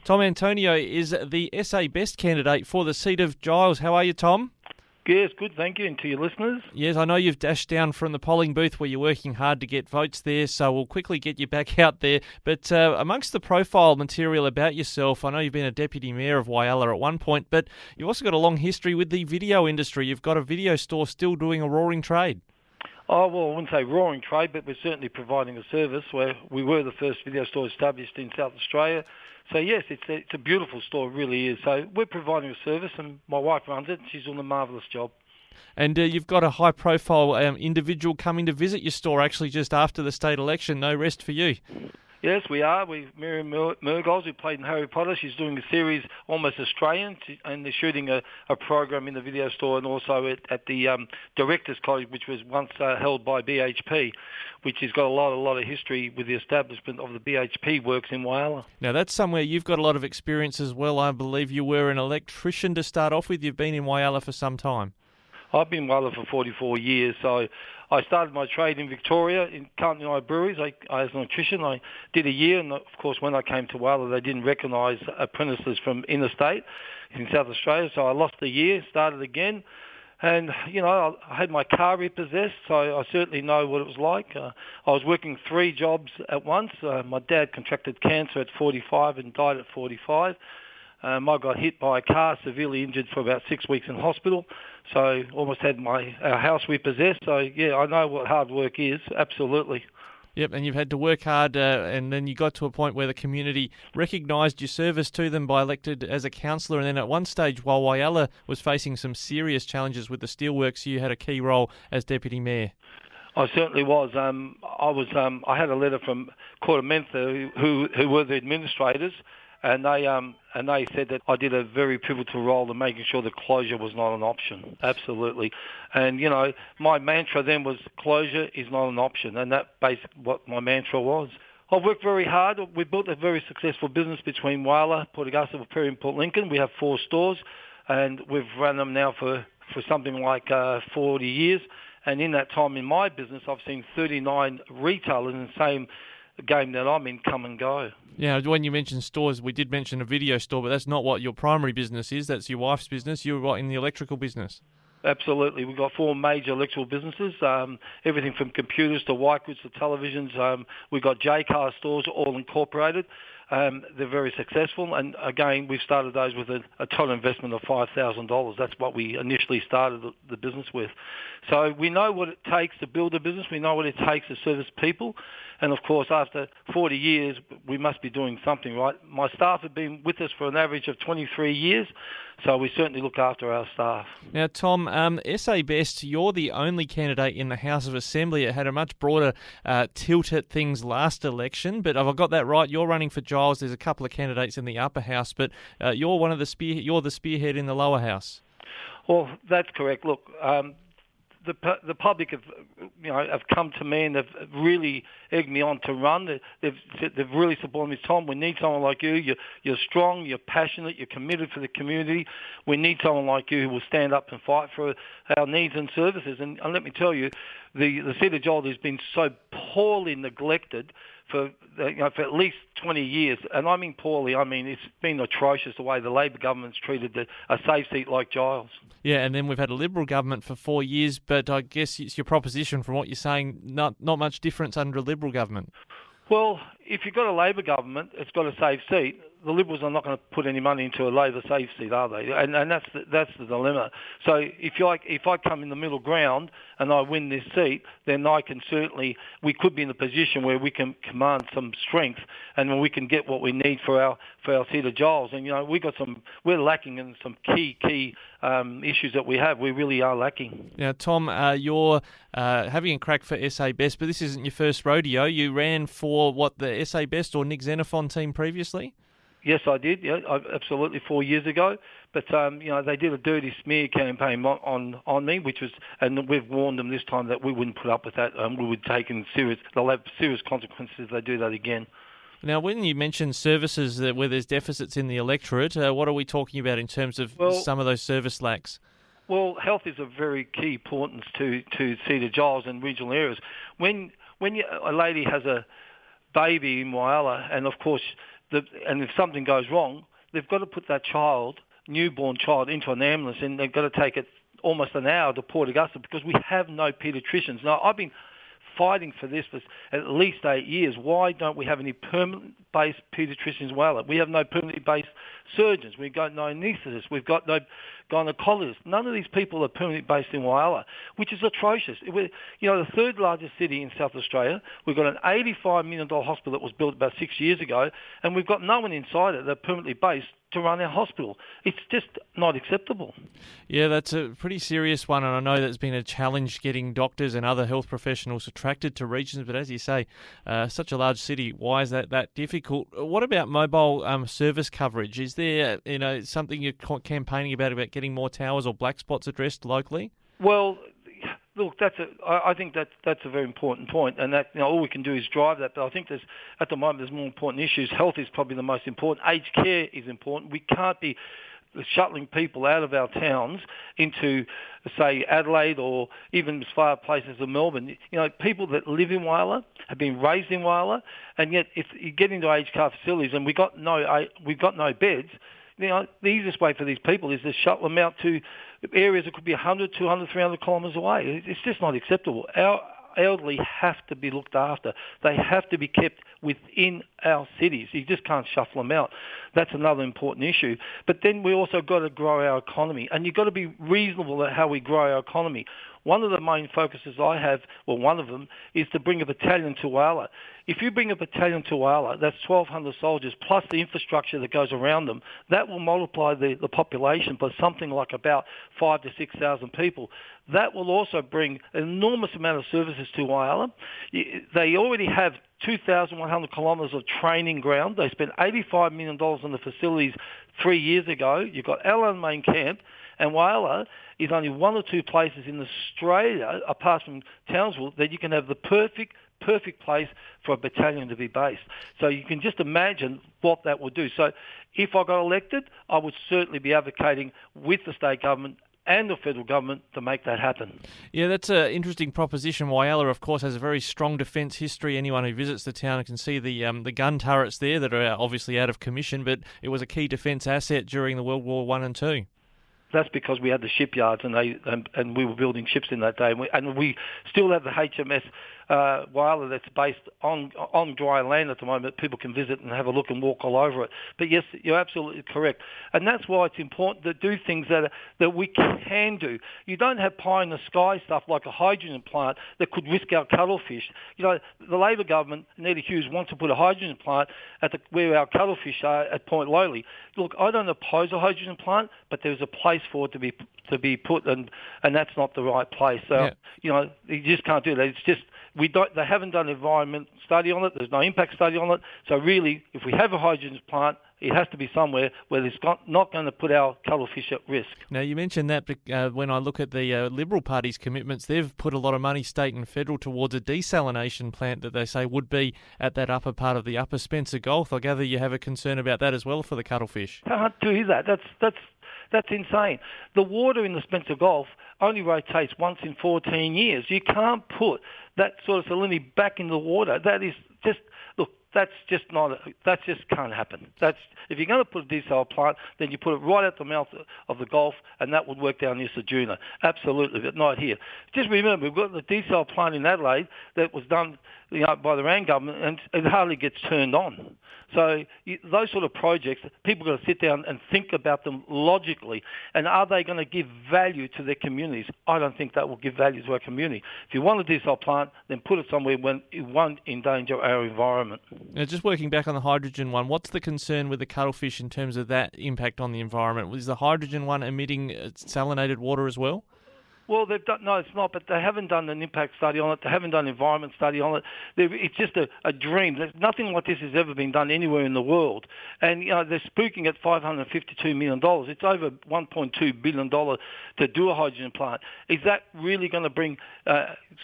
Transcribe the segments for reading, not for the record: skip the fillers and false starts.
Tom Antonio is the SA Best candidate for the seat of Giles. How are you, Tom? Yes, good, thank you. And to your listeners? Yes, I know you've dashed down from the polling booth where you're working hard to get votes there, so we'll quickly get you back out there. But amongst the profile material about yourself, I know you've been a deputy mayor of Whyalla at one point, but you've also got a long history with the video industry. You've got a video store still doing a roaring trade. Oh, well, I wouldn't say roaring trade, but we're certainly providing a service where we were the first video store established in South Australia. So, yes, it's a beautiful store, it really is. So we're providing a service, and my wife runs it, and she's doing a marvellous job. And you've got a high-profile individual coming to visit your store actually just after the state election. No rest for you. Yes, we are. Miriam Murgold, who played in Harry Potter, she's doing a series almost Australian, and they're shooting a program in the video store and also at the Directors College, which was once held by BHP, which has got a lot of history with the establishment of the BHP works in Whyalla. Now, that's somewhere you've got a lot of experience as well. I believe you were an electrician to start off with. You've been in Whyalla for some time. I've been in Whyalla for 44 years, so I started my trade in Victoria in Cuttlefish breweries. As an electrician, I did a year, and of course when I came to Whyalla they didn't recognise apprentices from interstate in South Australia, so I lost a year, started again, and I had my car repossessed, so I certainly know what it was like. I was working 3 jobs at once. My dad contracted cancer at 45 and died at 45. I got hit by a car, severely injured for about 6 weeks in hospital, so almost had our house repossessed. So, yeah, I know what hard work is, absolutely. Yep, and you've had to work hard, and then you got to a point where the community recognised your service to them by elected as a councillor, and then at one stage, while Whyalla was facing some serious challenges with the steelworks, you had a key role as Deputy Mayor. I certainly was. I had a letter from Court of Mentha, who were the administrators, and they said that I did a very pivotal role in making sure the closure was not an option. Absolutely. And, my mantra then was closure is not an option, and that basically what my mantra was. I've worked very hard. We built a very successful business between Whyalla, Port Augusta, Perry and Port Lincoln. We have 4 stores, and we've run them now for something like 40 years. And in that time in my business, I've seen 39 retailers in the same game that I'm in come and go. Yeah, when you mentioned stores, we did mention a video store, but that's not what your primary business is. That's your wife's business. You're in the electrical business. Absolutely. We've got 4 major electrical businesses, everything from computers to white goods to televisions. We've got J-Car stores, all incorporated. They're very successful, and again, we've started those with a total investment of $5,000. That's what we initially started the business with. So we know what it takes to build a business. We know what it takes to service people. And of course, after 40 years, we must be doing something right. My staff have been with us for an average of 23 years, so we certainly look after our staff. Now, Tom, SA Best, you're the only candidate in the House of Assembly. It had a much broader tilt at things last election, but have I got that right? You're running for Giles. There's a couple of candidates in the upper house, but you're you're the spearhead in the lower house. Well, that's correct. Look, the public have come to me and they've really egged me on to run. They've really supported me. Tom, we need someone like you. You're strong, you're passionate, you're committed for the community. We need someone like you who will stand up and fight for our needs and services. And let me tell you, the seat of Giles has been so poorly neglected for at least 20 years. And I mean poorly, I mean it's been atrocious the way the Labor government's treated a safe seat like Giles. Yeah, and then we've had a Liberal government for 4 years, but I guess it's your proposition from what you're saying, not much difference under a Liberal government. Well, if you've got a Labor government, it's got a safe seat. The Liberals are not going to put any money into a Labor safe seat, are they? And that's the dilemma. So if I come in the middle ground and I win this seat, then we could be in a position where we can command some strength and we can get what we need for our seat of Giles. And we're lacking in some key issues that we have. We really are lacking. Now, Tom, you're having a crack for SA Best, but this isn't your first rodeo. You ran for the SA Best or Nick Xenophon team previously? Yes, I did. Yeah, absolutely 4 years ago. But they did a dirty smear campaign on me, and we've warned them this time that we wouldn't put up with that. We would take they'll have serious consequences if they do that again. Now, when you mention services where there's deficits in the electorate, what are we talking about in terms of some of those service lacks? Well, health is of very key importance to Cedar Giles and regional areas. When a lady has a baby in Whyalla, and of course and if something goes wrong, they've got to put that newborn child, into an ambulance, and they've got to take it almost an hour to Port Augusta because we have no paediatricians. Now, I've been fighting for this for at least 8 years. Why don't we have any permanent-based paediatricians in Whyalla? We have no permanently-based surgeons. We've got no anaesthetists. We've got no gynecologists. None of these people are permanently-based in Whyalla, which is atrocious. The third largest city in South Australia. We've got an $85 million hospital that was built about 6 years ago, and we've got no one inside it that are permanently based to run our hospital. It's just not acceptable. Yeah, that's a pretty serious one, and I know that's been a challenge getting doctors and other health professionals attracted to regions, but as you say, such a large city, why is that difficult? What about mobile service coverage? Is there something you're campaigning about getting more towers or black spots addressed locally? Well, look, I think that's a very important point, and that all we can do is drive that. But I think at the moment there's more important issues. Health is probably the most important. Aged care is important. We can't be shuttling people out of our towns into, say, Adelaide or even as far places as Melbourne. People that live in Whyalla have been raised in Whyalla, and yet if you get into aged care facilities and we've got no beds. The easiest way for these people is to shuttle them out to areas that could be 100, 200, 300 kilometres away. It's just not acceptable. Our elderly have to be looked after. They have to be kept within our cities. You just can't shuffle them out. That's another important issue. But then we also got to grow our economy, and you've got to be reasonable at how we grow our economy. One of the main focuses I have, well, one of them, is to bring a battalion to Whyalla. If you bring a battalion to Whyalla, that's 1,200 soldiers plus the infrastructure that goes around them. That will multiply the population by something like about 5,000 to 6,000 people. That will also bring an enormous amount of services to Whyalla. They already have 2,100 kilometres of training ground. They spent $85 million on the facilities 3 years ago. You've got Allan Main Camp, and Whyalla is only one or two places in Australia, apart from Townsville, that you can have the perfect place for a battalion to be based. So you can just imagine what that would do. So if I got elected, I would certainly be advocating with the state government and the federal government to make that happen. Yeah, that's an interesting proposition. Whyalla, of course, has a very strong defence history. Anyone who visits the town can see the gun turrets there that are obviously out of commission, but it was a key defence asset during the World War I and II. That's because we had the shipyards and we were building ships in that day. And we still have the HMS Whyalla that's based on dry land at the moment. People can visit and have a look and walk all over it. But yes, you're absolutely correct. And that's why it's important to do things that we can do. You don't have pie in the sky stuff like a hydrogen plant that could risk our cuttlefish. The Labor government, Anita Hughes, wants to put a hydrogen plant where our cuttlefish are at Point Lowly. Look, I don't oppose a hydrogen plant, but there's a place for it to be put, and that's not the right place. So, you just can't do that. It's just they haven't done an environment study on it. There's no impact study on it. So really, if we have a hydrogen plant, it has to be somewhere where it's not going to put our cuttlefish at risk. Now, you mentioned that, but when I look at the Liberal Party's commitments, they've put a lot of money, state and federal, towards a desalination plant that they say would be at that upper part of the Upper Spencer Gulf. I gather you have a concern about that as well for the cuttlefish. Can't do that. That's insane. The water in the Spencer Gulf only rotates once in 14 years. You can't put that sort of salinity back in the water. That is just, look, that just can't happen. If you're going to put a desal plant, then you put it right at the mouth of the Gulf, and that would work down near Ceduna. Absolutely, but not here. Just remember, we've got the desal plant in Adelaide that was done by the Rand government, and it hardly gets turned on. So those sort of projects, people got to sit down and think about them logically. And are they going to give value to their communities? I don't think that will give value to our community. If you want a desal plant, then put it somewhere when it won't endanger our environment. Now, just working back on the hydrogen one, what's the concern with the cuttlefish in terms of that impact on the environment? Is the hydrogen one emitting salinated water as well? Well, no, it's not, but they haven't done an impact study on it. They haven't done an environment study on it. It's just a dream. Nothing like this has ever been done anywhere in the world. And, they're spooking at $552 million. It's over $1.2 billion to do a hydrogen plant. Is that really going to bring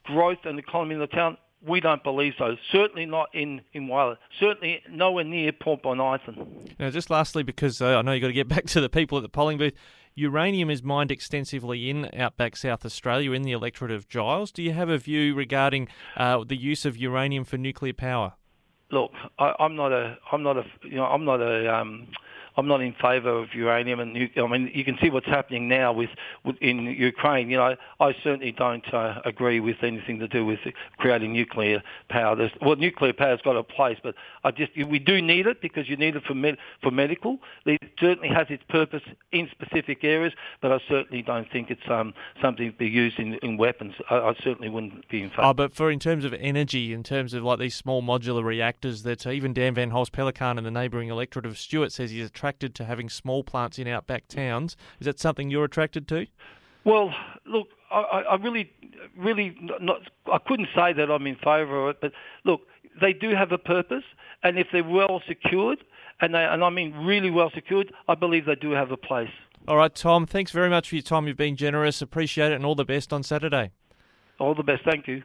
growth and economy in the town? We don't believe so. Certainly not in Whyalla. Certainly nowhere near Port Bonython. Now, just lastly, because I know you've got to get back to the people at the polling booth, uranium is mined extensively in outback South Australia in the electorate of Giles. Do you have a view regarding the use of uranium for nuclear power? Look, I'm not in favour of uranium, and you can see what's happening now in Ukraine. I certainly don't agree with anything to do with creating nuclear power. Nuclear power's got a place, but we do need it because you need it for medical. It certainly has its purpose in specific areas, but I certainly don't think it's something to be used in weapons. I certainly wouldn't be in favour. But in terms of energy, in terms of like these small modular reactors that even Dan Van Holst Pelican in the neighbouring electorate of Stewart says he's attracted to having small plants in outback towns. Is that something you're attracted to? Well, look, I really not. I couldn't say that I'm in favour of it, but look, they do have a purpose, and if they're well secured, and I mean really well secured, I believe they do have a place. All right, Tom. Thanks very much for your time. You've been generous. Appreciate it, and all the best on Saturday. All the best. Thank you.